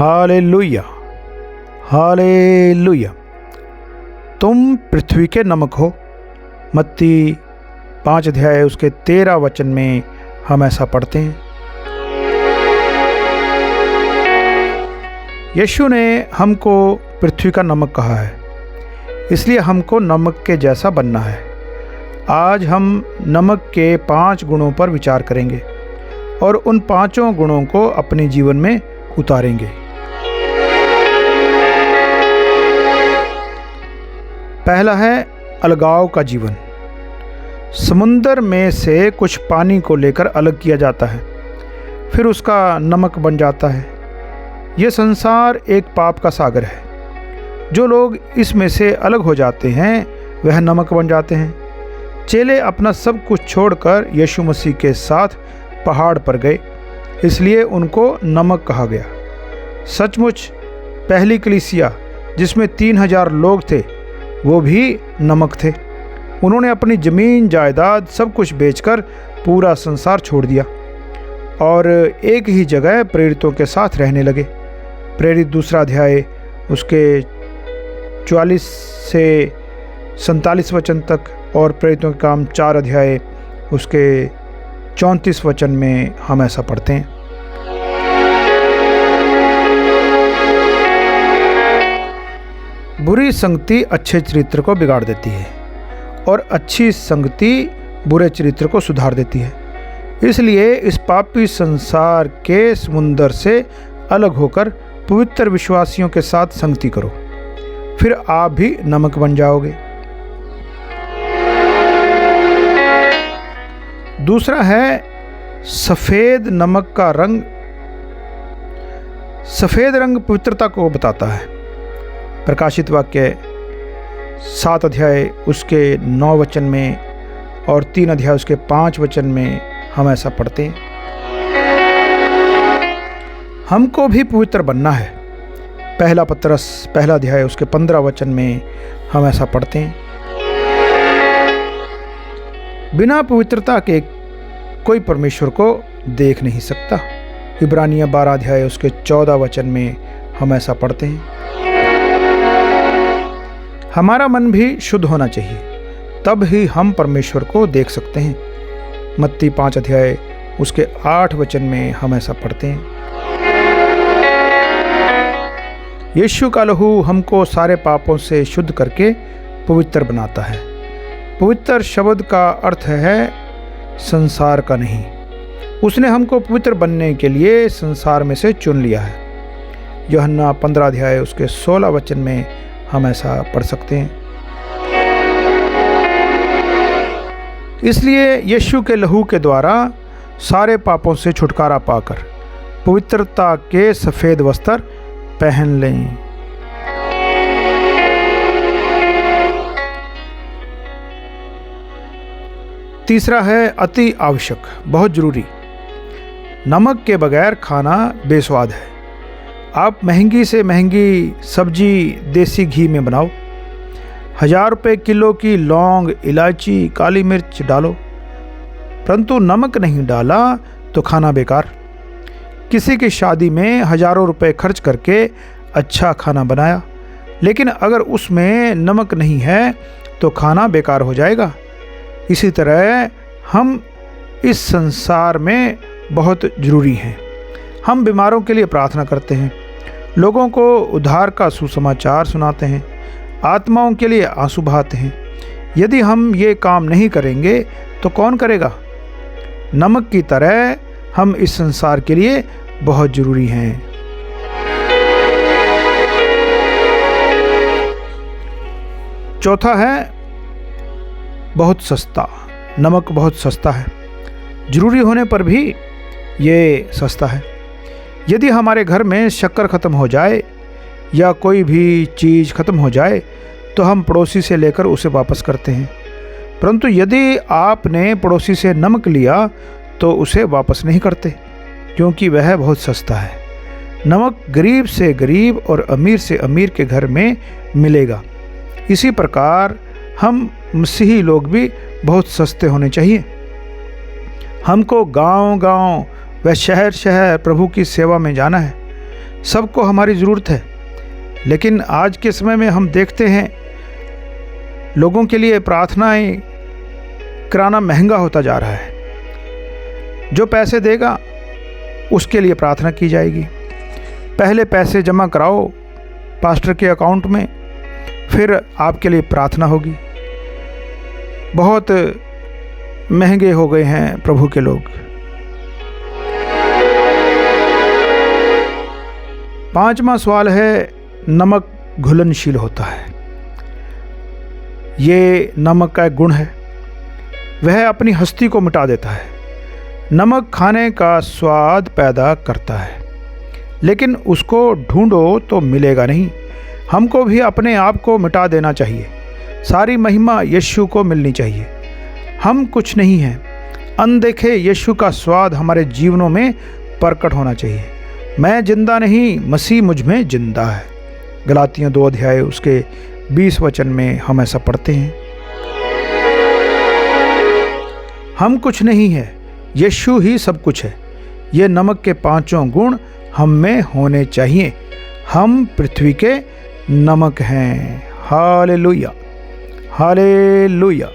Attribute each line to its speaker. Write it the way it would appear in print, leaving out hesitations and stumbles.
Speaker 1: Hallelujah, hallelujah. तुम पृथ्वी के नमक हो। मत्ती 5 अध्याय उसके 13 वचन में हम ऐसा पढ़ते हैं। यीशु ने हमको पृथ्वी का नमक कहा है, इसलिए हमको नमक के जैसा बनना है। आज हम नमक के 5 गुणों पर विचार करेंगे और उन 5 गुणों को अपने जीवन में उतारेंगे। पहला है अलगाव का जीवन। समुंदर में से कुछ पानी को लेकर अलग किया जाता है, फिर उसका नमक बन जाता है। यह संसार एक पाप का सागर है। जो लोग इसमें से अलग हो जाते हैं वह नमक बन जाते हैं। चेले अपना सब कुछ छोड़कर यीशु मसीह के साथ पहाड़ पर गए, इसलिए उनको नमक कहा गया। सचमुच पहली कलीसिया जिसमें 3000 लोग थे वो भी नमक थे। उन्होंने अपनी ज़मीन जायदाद सब कुछ बेचकर पूरा संसार छोड़ दिया और एक ही जगह प्रेरितों के साथ रहने लगे। प्रेरित 2 अध्याय उसके 44 से 47 वचन तक और प्रेरितों के काम 4 अध्याय उसके 34 वचन में हम ऐसा पढ़ते हैं। बुरी संगति अच्छे चरित्र को बिगाड़ देती है और अच्छी संगति बुरे चरित्र को सुधार देती है। इसलिए इस पापी संसार के समुंदर से अलग होकर पवित्र विश्वासियों के साथ संगति करो, फिर आप भी नमक बन जाओगे। दूसरा है सफ़ेद नमक का रंग। सफ़ेद रंग पवित्रता को बताता है। प्रकाशित वाक्य 7 अध्याय उसके 9 वचन में और 3 अध्याय उसके 5 वचन में हम ऐसा पढ़ते हैं। हमको भी पवित्र बनना है। पहला पत्रस 1 अध्याय उसके 15 वचन में हम ऐसा पढ़ते हैं। बिना पवित्रता के कोई परमेश्वर को देख नहीं सकता। इब्रानियों 12 अध्याय उसके 14 वचन में हम ऐसा पढ़ते हैं। हमारा मन भी शुद्ध होना चाहिए, तब ही हम परमेश्वर को देख सकते हैं। मत्ती 5 अध्याय उसके 8 वचन में हम ऐसा पढ़ते हैं। यीशु का लहू हमको सारे पापों से शुद्ध करके पवित्र बनाता है। पवित्र शब्द का अर्थ है संसार का नहीं। उसने हमको पवित्र बनने के लिए संसार में से चुन लिया है। यूहन्ना 15 अध्याय उसके 16 वचन में हम ऐसा पढ़ सकते हैं। इसलिए यीशु के लहू के द्वारा सारे पापों से छुटकारा पाकर पवित्रता के सफ़ेद वस्त्र पहन लें। तीसरा है अति आवश्यक, बहुत जरूरी। नमक के बगैर खाना बेस्वाद है। आप महंगी से महंगी सब्जी देसी घी में बनाओ, 1000 रुपये किलो की लौंग, इलायची, काली मिर्च डालो, परंतु नमक नहीं डाला तो खाना बेकार। किसी की शादी में हज़ारों रुपए खर्च करके अच्छा खाना बनाया, लेकिन अगर उसमें नमक नहीं है तो खाना बेकार हो जाएगा। इसी तरह हम इस संसार में बहुत ज़रूरी हैं। हम बीमारों के लिए प्रार्थना करते हैं, लोगों को उद्धार का सुसमाचार सुनाते हैं, आत्माओं के लिए आंसू बहाते हैं। यदि हम ये काम नहीं करेंगे तो कौन करेगा? नमक की तरह हम इस संसार के लिए बहुत ज़रूरी हैं। चौथा है बहुत सस्ता। नमक बहुत सस्ता है, ज़रूरी होने पर भी ये सस्ता है। यदि हमारे घर में शक्कर ख़त्म हो जाए या कोई भी चीज़ ख़त्म हो जाए तो हम पड़ोसी से लेकर उसे वापस करते हैं, परंतु यदि आपने पड़ोसी से नमक लिया तो उसे वापस नहीं करते, क्योंकि वह बहुत सस्ता है। नमक गरीब से गरीब और अमीर से अमीर के घर में मिलेगा। इसी प्रकार हम मसीही लोग भी बहुत सस्ते होने चाहिए। हमको गांव-गांव व शहर शहर प्रभु की सेवा में जाना है। सबको हमारी ज़रूरत है, लेकिन आज के समय में हम देखते हैं लोगों के लिए प्रार्थनाएं कराना महंगा होता जा रहा है। जो पैसे देगा उसके लिए प्रार्थना की जाएगी। पहले पैसे जमा कराओ पास्टर के अकाउंट में, फिर आपके लिए प्रार्थना होगी। बहुत महंगे हो गए हैं प्रभु के लोग। 5वां सवाल है, नमक घुलनशील होता है। ये नमक का एक गुण है, वह अपनी हस्ती को मिटा देता है। नमक खाने का स्वाद पैदा करता है, लेकिन उसको ढूंढो तो मिलेगा नहीं। हमको भी अपने आप को मिटा देना चाहिए। सारी महिमा यीशु को मिलनी चाहिए। हम कुछ नहीं हैं। अनदेखे यीशु का स्वाद हमारे जीवनों में प्रकट होना चाहिए। मैं जिंदा नहीं, मसीह मुझ में जिंदा है। गलातियों 2 अध्याय उसके 20 वचन में हम ऐसा पढ़ते हैं। हम कुछ नहीं है, यीशु ही सब कुछ है। ये नमक के 5 गुण हम में होने चाहिए। हम पृथ्वी के नमक हैं। Hallelujah, hallelujah.